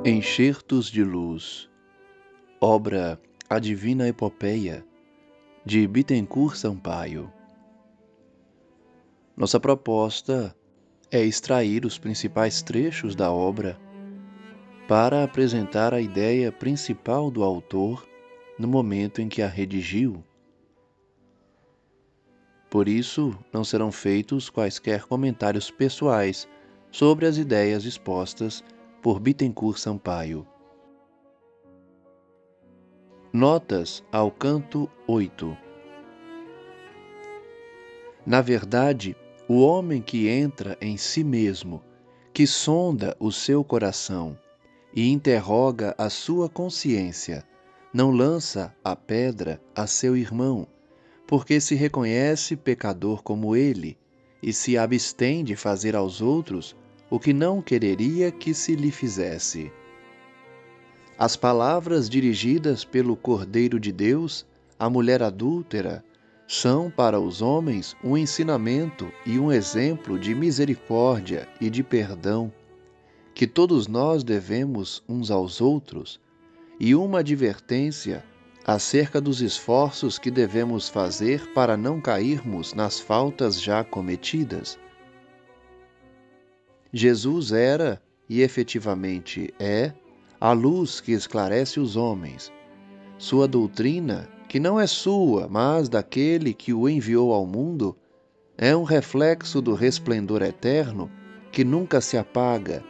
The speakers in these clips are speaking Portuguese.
Enxertos de Luz, obra A Divina Epopeia, de Bittencourt Sampaio. Nossa proposta é extrair os principais trechos da obra para apresentar a ideia principal do autor no momento em que a redigiu. Por isso, não serão feitos quaisquer comentários pessoais sobre as ideias expostas por Bittencourt Sampaio. Notas ao canto 8. Na verdade, o homem que entra em si mesmo, que sonda o seu coração e interroga a sua consciência, não lança a pedra a seu irmão, porque se reconhece pecador como ele e se abstém de fazer aos outros o que não quereria que se lhe fizesse. As palavras dirigidas pelo Cordeiro de Deus à mulher adúltera são para os homens um ensinamento e um exemplo de misericórdia e de perdão, que todos nós devemos uns aos outros, e uma advertência acerca dos esforços que devemos fazer para não cairmos nas faltas já cometidas. Jesus era, e efetivamente é, a luz que esclarece os homens. Sua doutrina, que não é sua, mas daquele que o enviou ao mundo, é um reflexo do resplendor eterno que nunca se apaga,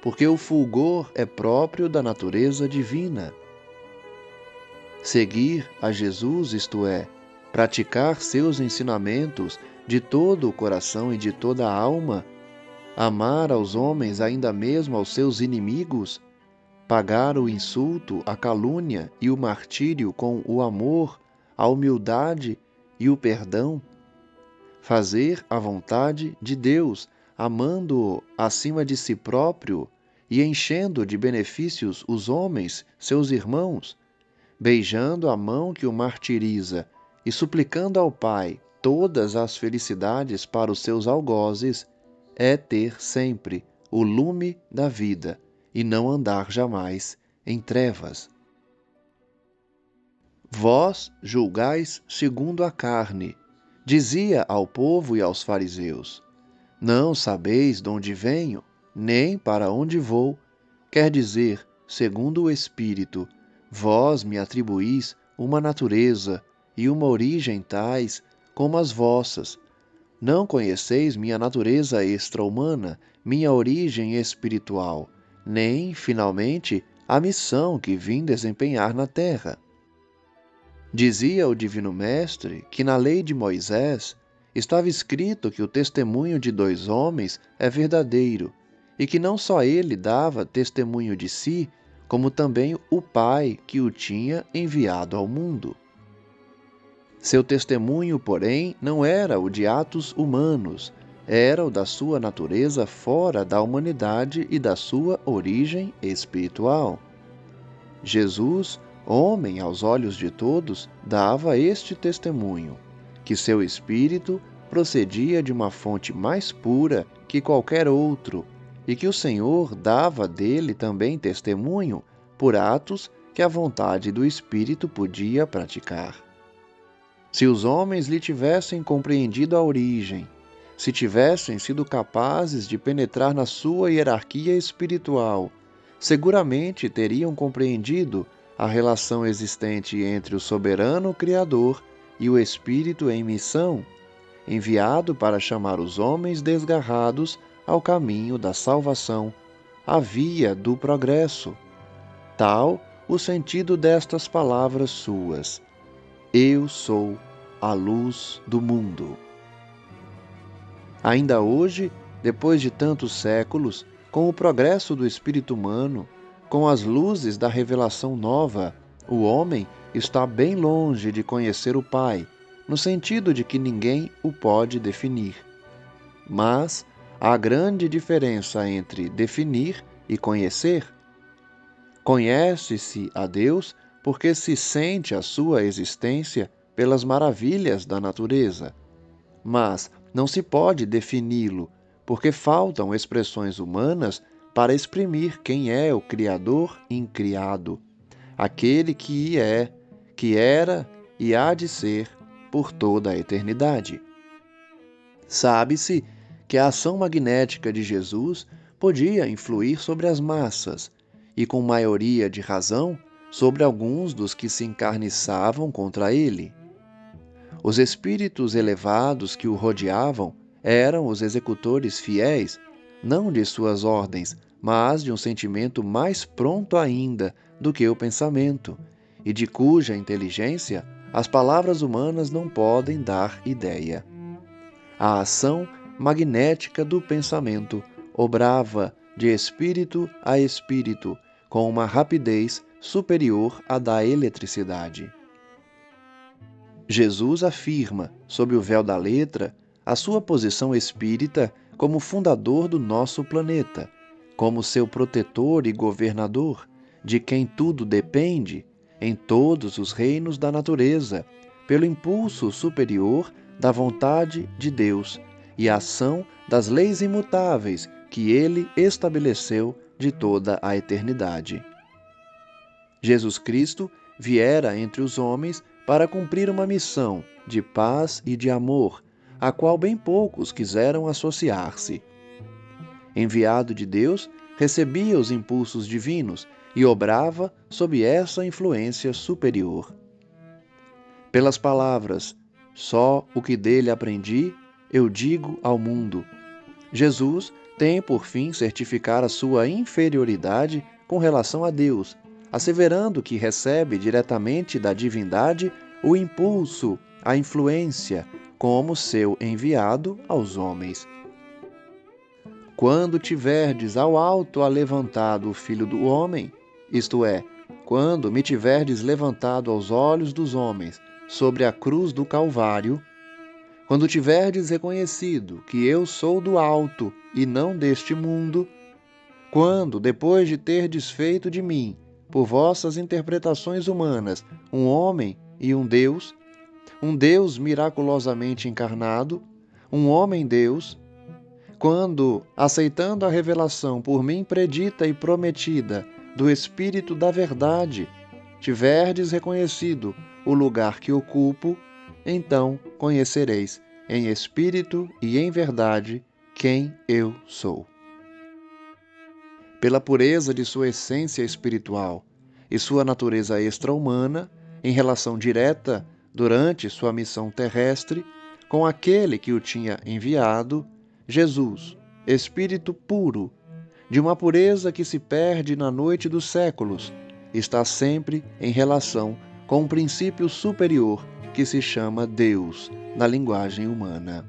porque o fulgor é próprio da natureza divina. Seguir a Jesus, isto é, praticar seus ensinamentos de todo o coração e de toda a alma, amar aos homens ainda mesmo aos seus inimigos, pagar o insulto, a calúnia e o martírio com o amor, a humildade e o perdão, fazer a vontade de Deus, amando-o acima de si próprio e enchendo de benefícios os homens, seus irmãos, beijando a mão que o martiriza e suplicando ao Pai todas as felicidades para os seus algozes, é ter sempre o lume da vida e não andar jamais em trevas. Vós julgais segundo a carne, dizia ao povo e aos fariseus. Não sabeis de onde venho, nem para onde vou. Quer dizer, segundo o Espírito, vós me atribuís uma natureza e uma origem tais como as vossas. Não conheceis minha natureza extra-humana, minha origem espiritual, nem, finalmente, a missão que vim desempenhar na terra. Dizia o Divino Mestre que na lei de Moisés estava escrito que o testemunho de dois homens é verdadeiro e que não só ele dava testemunho de si, como também o Pai que o tinha enviado ao mundo. Seu testemunho, porém, não era o de atos humanos, era o da sua natureza fora da humanidade e da sua origem espiritual. Jesus, homem aos olhos de todos, dava este testemunho, que seu espírito procedia de uma fonte mais pura que qualquer outro, e que o Senhor dava dele também testemunho por atos que a vontade do Espírito podia praticar. Se os homens lhe tivessem compreendido a origem, se tivessem sido capazes de penetrar na sua hierarquia espiritual, seguramente teriam compreendido a relação existente entre o soberano Criador e o Espírito em missão, enviado para chamar os homens desgarrados ao caminho da salvação, à via do progresso. Tal o sentido destas palavras suas: Eu sou a luz do mundo. Ainda hoje, depois de tantos séculos, com o progresso do espírito humano, com as luzes da revelação nova, o homem está bem longe de conhecer o Pai, no sentido de que ninguém o pode definir. Mas há grande diferença entre definir e conhecer. Conhece-se a Deus porque se sente a sua existência pelas maravilhas da natureza. Mas não se pode defini-lo, porque faltam expressões humanas para exprimir quem é o Criador incriado, aquele que é, que era e há de ser por toda a eternidade. Sabe-se que a ação magnética de Jesus podia influir sobre as massas, e com maioria de razão, sobre alguns dos que se encarniçavam contra ele. Os espíritos elevados que o rodeavam eram os executores fiéis, não de suas ordens, mas de um sentimento mais pronto ainda do que o pensamento, e de cuja inteligência as palavras humanas não podem dar ideia. A ação magnética do pensamento obrava de espírito a espírito, com uma rapidez superior à da eletricidade. Jesus afirma, sob o véu da letra, a sua posição espírita como fundador do nosso planeta, como seu protetor e governador, de quem tudo depende, em todos os reinos da natureza, pelo impulso superior da vontade de Deus e a ação das leis imutáveis que ele estabeleceu de toda a eternidade. Jesus Cristo viera entre os homens para cumprir uma missão de paz e de amor, a qual bem poucos quiseram associar-se. Enviado de Deus, recebia os impulsos divinos e obrava sob essa influência superior. Pelas palavras, só o que dele aprendi, eu digo ao mundo. Jesus tem por fim certificar a sua inferioridade com relação a Deus, asseverando que recebe diretamente da divindade o impulso, a influência, como seu enviado aos homens. Quando tiverdes ao alto alevantado o Filho do Homem, isto é, quando me tiverdes levantado aos olhos dos homens sobre a cruz do Calvário, quando tiverdes reconhecido que eu sou do alto e não deste mundo, quando, depois de terdes feito de mim, por vossas interpretações humanas, um homem e um Deus miraculosamente encarnado, um homem-Deus, quando, aceitando a revelação por mim predita e prometida do Espírito da Verdade, tiverdes reconhecido o lugar que ocupo, então conhecereis em espírito e em verdade quem eu sou. Pela pureza de sua essência espiritual e sua natureza extra-humana, em relação direta durante sua missão terrestre com aquele que o tinha enviado, Jesus, Espírito puro, de uma pureza que se perde na noite dos séculos, está sempre em relação com um princípio superior que se chama Deus, na linguagem humana.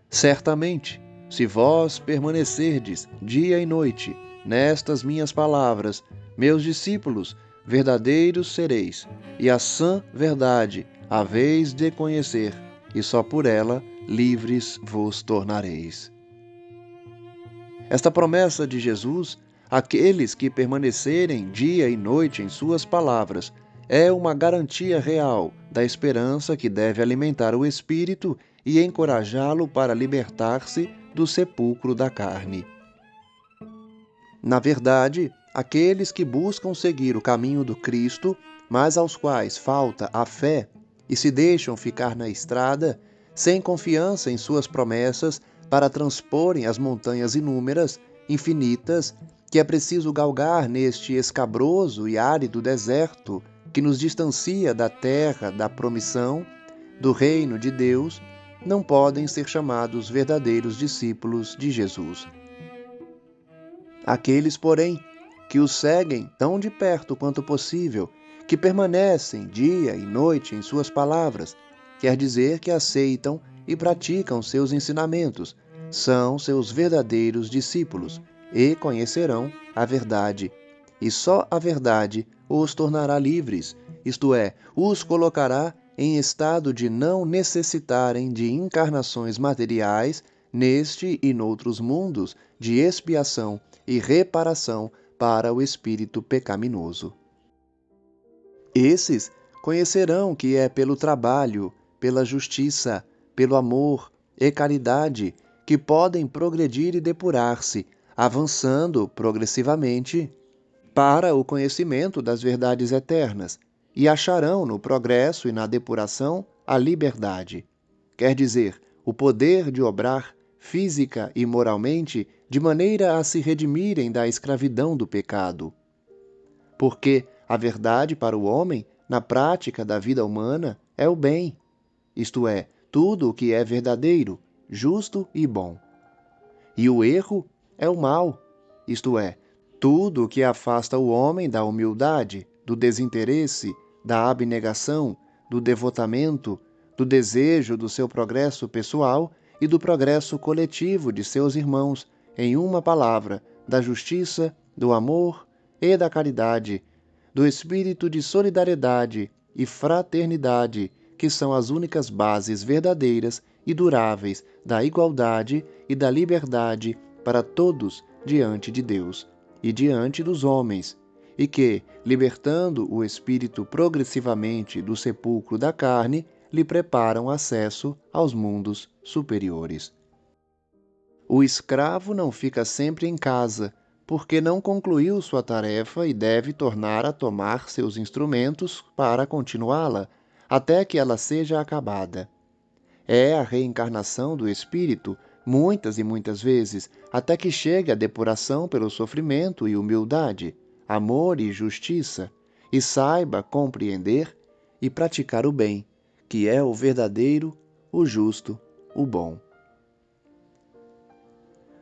Certamente, se vós permanecerdes dia e noite nestas minhas palavras, meus discípulos, verdadeiros sereis, e a sã verdade haveis de conhecer, e só por ela livres vos tornareis. Esta promessa de Jesus, aqueles que permanecerem dia e noite em suas palavras, é uma garantia real da esperança que deve alimentar o espírito e encorajá-lo para libertar-se do sepulcro da carne. Na verdade, aqueles que buscam seguir o caminho do Cristo, mas aos quais falta a fé e se deixam ficar na estrada, sem confiança em suas promessas para transporem as montanhas inúmeras, infinitas, que é preciso galgar neste escabroso e árido deserto que nos distancia da terra da promissão, do reino de Deus, não podem ser chamados verdadeiros discípulos de Jesus. Aqueles, porém, que o seguem tão de perto quanto possível, que permanecem dia e noite em suas palavras, quer dizer que aceitam e praticam seus ensinamentos, são seus verdadeiros discípulos e conhecerão a verdade. E só a verdade os tornará livres, isto é, os colocará em estado de não necessitarem de encarnações materiais neste e noutros mundos de expiação e reparação para o espírito pecaminoso. Esses conhecerão que é pelo trabalho, pela justiça, pelo amor e caridade que podem progredir e depurar-se, avançando progressivamente para o conhecimento das verdades eternas, e acharão no progresso e na depuração a liberdade. Quer dizer, o poder de obrar física e moralmente de maneira a se redimirem da escravidão do pecado. Porque a verdade para o homem, na prática da vida humana, é o bem, isto é, tudo o que é verdadeiro, justo e bom. E o erro é o mal, isto é, tudo o que afasta o homem da humildade, do desinteresse, da abnegação, do devotamento, do desejo do seu progresso pessoal e do progresso coletivo de seus irmãos, em uma palavra, da justiça, do amor e da caridade, do espírito de solidariedade e fraternidade, que são as únicas bases verdadeiras e duráveis da igualdade e da liberdade para todos diante de Deus e diante dos homens, e que, libertando o espírito progressivamente do sepulcro da carne, lhe preparam acesso aos mundos superiores. O escravo não fica sempre em casa, porque não concluiu sua tarefa e deve tornar a tomar seus instrumentos para continuá-la, até que ela seja acabada. É a reencarnação do espírito, muitas e muitas vezes, até que chegue a depuração pelo sofrimento e humildade, amor e justiça, e saiba compreender e praticar o bem, que é o verdadeiro, o justo, o bom.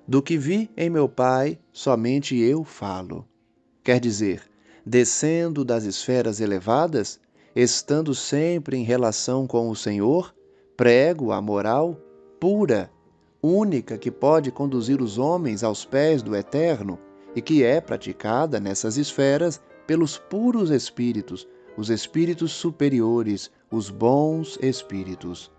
Do que vi em meu Pai, somente eu falo. Quer dizer, descendo das esferas elevadas, estando sempre em relação com o Senhor, prego a moral pura, única que pode conduzir os homens aos pés do Eterno e que é praticada nessas esferas pelos puros espíritos, os espíritos superiores, os bons espíritos.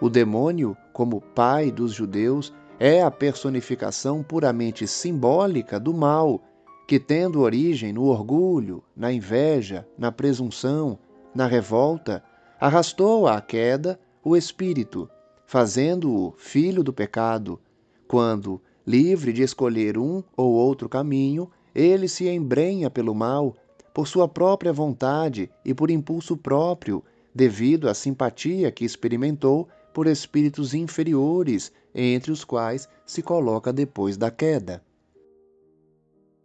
O demônio, como pai dos judeus, é a personificação puramente simbólica do mal, que, tendo origem no orgulho, na inveja, na presunção, na revolta, arrastou à queda o espírito, fazendo-o filho do pecado, quando, livre de escolher um ou outro caminho, ele se embrenha pelo mal, por sua própria vontade e por impulso próprio, devido à simpatia que experimentou por espíritos inferiores, entre os quais se coloca depois da queda.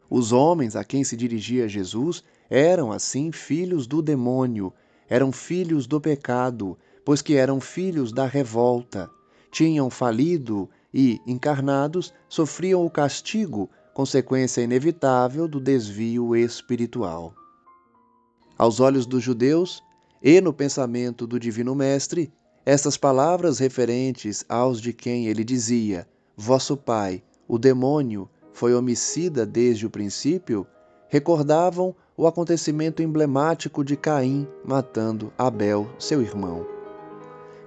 Os homens a quem se dirigia Jesus eram, assim, filhos do demônio, eram filhos do pecado, pois que eram filhos da revolta. Tinham falido e, encarnados, sofriam o castigo, consequência inevitável do desvio espiritual. Aos olhos dos judeus, e no pensamento do Divino Mestre, essas palavras referentes aos de quem ele dizia: vosso pai, o demônio, foi homicida desde o princípio, recordavam o acontecimento emblemático de Caim matando Abel, seu irmão.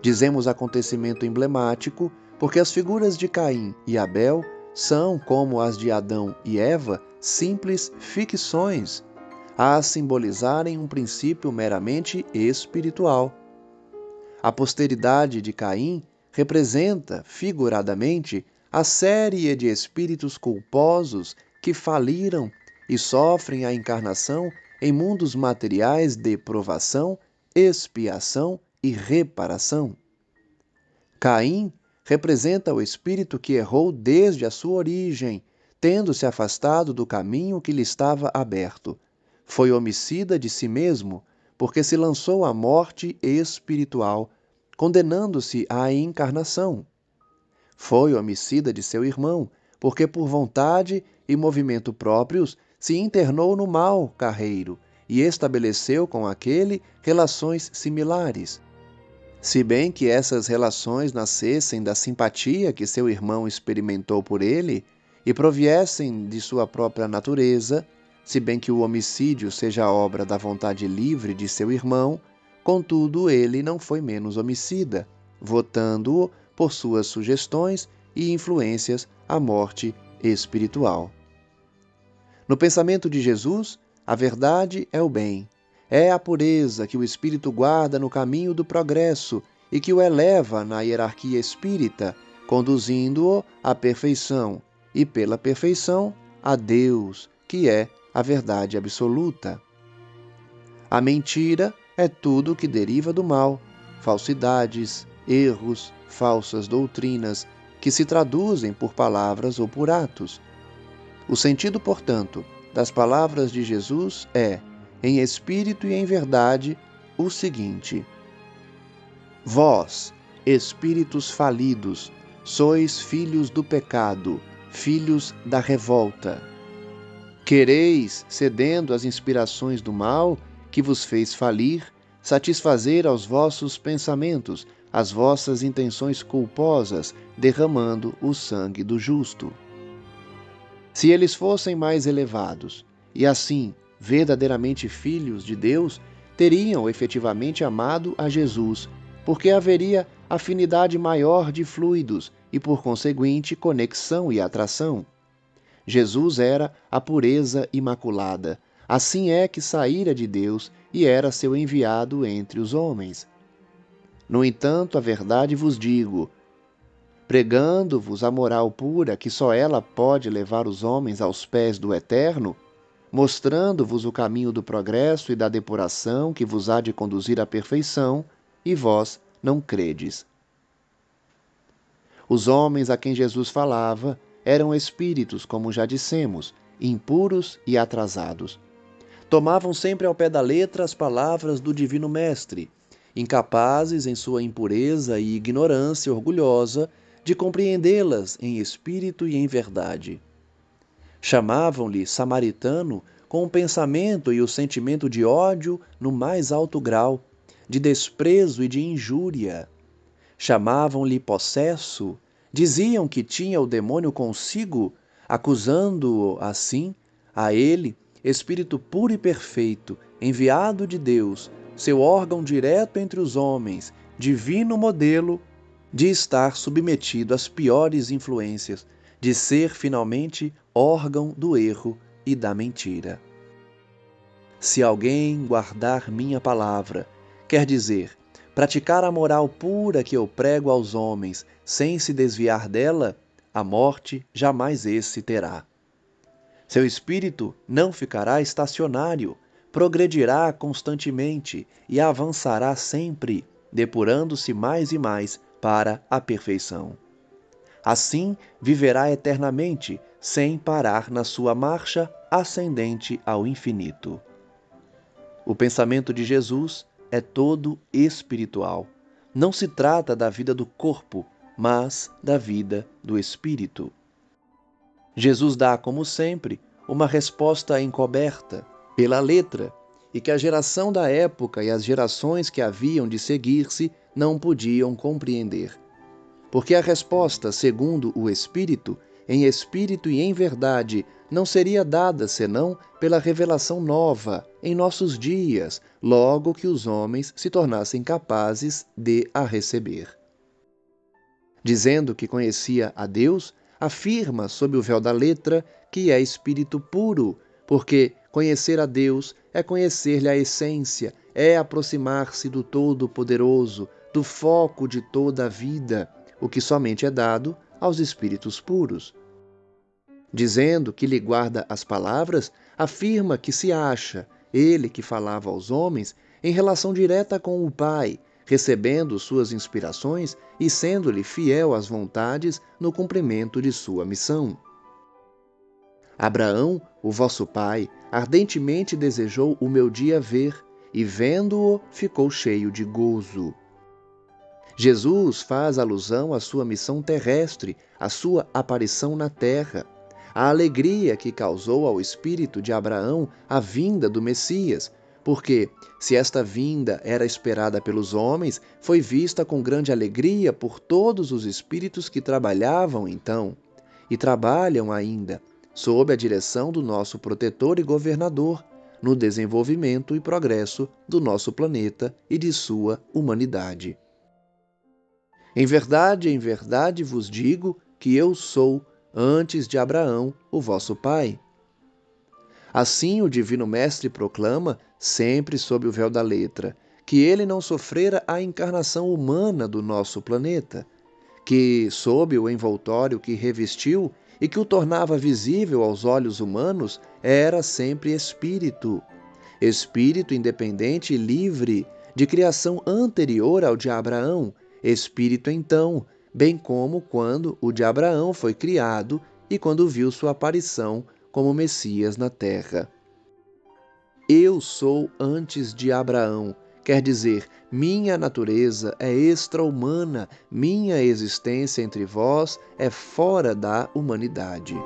Dizemos acontecimento emblemático porque as figuras de Caim e Abel são, como as de Adão e Eva, simples ficções, a simbolizarem um princípio meramente espiritual. A posteridade de Caim representa, figuradamente, a série de espíritos culposos que faliram e sofrem a encarnação em mundos materiais de provação, expiação e reparação. Caim representa o espírito que errou desde a sua origem, tendo se afastado do caminho que lhe estava aberto. Foi homicida de si mesmo, porque se lançou à morte espiritual, condenando-se à encarnação. Foi homicida de seu irmão, porque por vontade e movimento próprios se internou no mau carreiro e estabeleceu com aquele relações similares. Se bem que essas relações nascessem da simpatia que seu irmão experimentou por ele e proviessem de sua própria natureza, se bem que o homicídio seja obra da vontade livre de seu irmão, contudo ele não foi menos homicida, votando-o por suas sugestões e influências à morte espiritual. No pensamento de Jesus, a verdade é o bem, é a pureza que o espírito guarda no caminho do progresso e que o eleva na hierarquia espírita, conduzindo-o à perfeição, e pela perfeição, a Deus, que é a verdade absoluta. A mentira é tudo que deriva do mal, falsidades, erros, falsas doutrinas, que se traduzem por palavras ou por atos. O sentido, portanto, das palavras de Jesus é, em espírito e em verdade, o seguinte: Vós, espíritos falidos, sois filhos do pecado, filhos da revolta. Quereis, cedendo às inspirações do mal, que vos fez falir, satisfazer aos vossos pensamentos, as vossas intenções culposas, derramando o sangue do justo. Se eles fossem mais elevados, e assim verdadeiramente filhos de Deus, teriam efetivamente amado a Jesus, porque haveria afinidade maior de fluidos e, por conseguinte, conexão e atração. Jesus era a pureza imaculada. Assim é que saíra de Deus e era seu enviado entre os homens. No entanto, a verdade vos digo, pregando-vos a moral pura, que só ela pode levar os homens aos pés do Eterno, mostrando-vos o caminho do progresso e da depuração que vos há de conduzir à perfeição, e vós não credes. Os homens a quem Jesus falava eram espíritos, como já dissemos, impuros e atrasados. Tomavam sempre ao pé da letra as palavras do Divino Mestre, incapazes, em sua impureza e ignorância orgulhosa, de compreendê-las em espírito e em verdade. Chamavam-lhe samaritano com o pensamento e o sentimento de ódio no mais alto grau, de desprezo e de injúria. Chamavam-lhe possesso, diziam que tinha o demônio consigo, acusando-o assim, a ele, Espírito puro e perfeito, enviado de Deus, seu órgão direto entre os homens, divino modelo, de estar submetido às piores influências, de ser finalmente órgão do erro e da mentira. Se alguém guardar minha palavra, quer dizer, praticar a moral pura que eu prego aos homens, sem se desviar dela, a morte jamais esse terá. Seu espírito não ficará estacionário, progredirá constantemente e avançará sempre, depurando-se mais e mais para a perfeição. Assim, viverá eternamente, sem parar na sua marcha ascendente ao infinito. O pensamento de Jesus é todo espiritual. Não se trata da vida do corpo, mas da vida do espírito. Jesus dá, como sempre, uma resposta encoberta, pela letra, e que a geração da época e as gerações que haviam de seguir-se não podiam compreender. Porque a resposta, segundo o Espírito, em espírito e em verdade, não seria dada senão pela revelação nova, em nossos dias, logo que os homens se tornassem capazes de a receber. Dizendo que conhecia a Deus, afirma sob o véu da letra que é espírito puro, porque conhecer a Deus é conhecer-lhe a essência, é aproximar-se do Todo-Poderoso, do foco de toda a vida, o que somente é dado aos espíritos puros. Dizendo que lhe guarda as palavras, afirma que se acha, ele que falava aos homens, em relação direta com o Pai, recebendo suas inspirações e sendo-lhe fiel às vontades no cumprimento de sua missão. Abraão, o vosso pai, ardentemente desejou o meu dia ver, e vendo-o, ficou cheio de gozo. Jesus faz alusão à sua missão terrestre, à sua aparição na terra, à alegria que causou ao espírito de Abraão a vinda do Messias, porque, se esta vinda era esperada pelos homens, foi vista com grande alegria por todos os espíritos que trabalhavam então, e trabalham ainda, sob a direção do nosso protetor e governador, no desenvolvimento e progresso do nosso planeta e de sua humanidade. Em verdade vos digo que eu sou, antes de Abraão, o vosso pai. Assim o Divino Mestre proclama, sempre sob o véu da letra, que ele não sofrera a encarnação humana do nosso planeta, que, sob o envoltório que revestiu e que o tornava visível aos olhos humanos, era sempre espírito. Espírito independente e livre, de criação anterior ao de Abraão, espírito então, bem como quando o de Abraão foi criado e quando viu sua aparição como Messias na terra. Eu sou antes de Abraão, quer dizer, minha natureza é extra-humana, minha existência entre vós é fora da humanidade.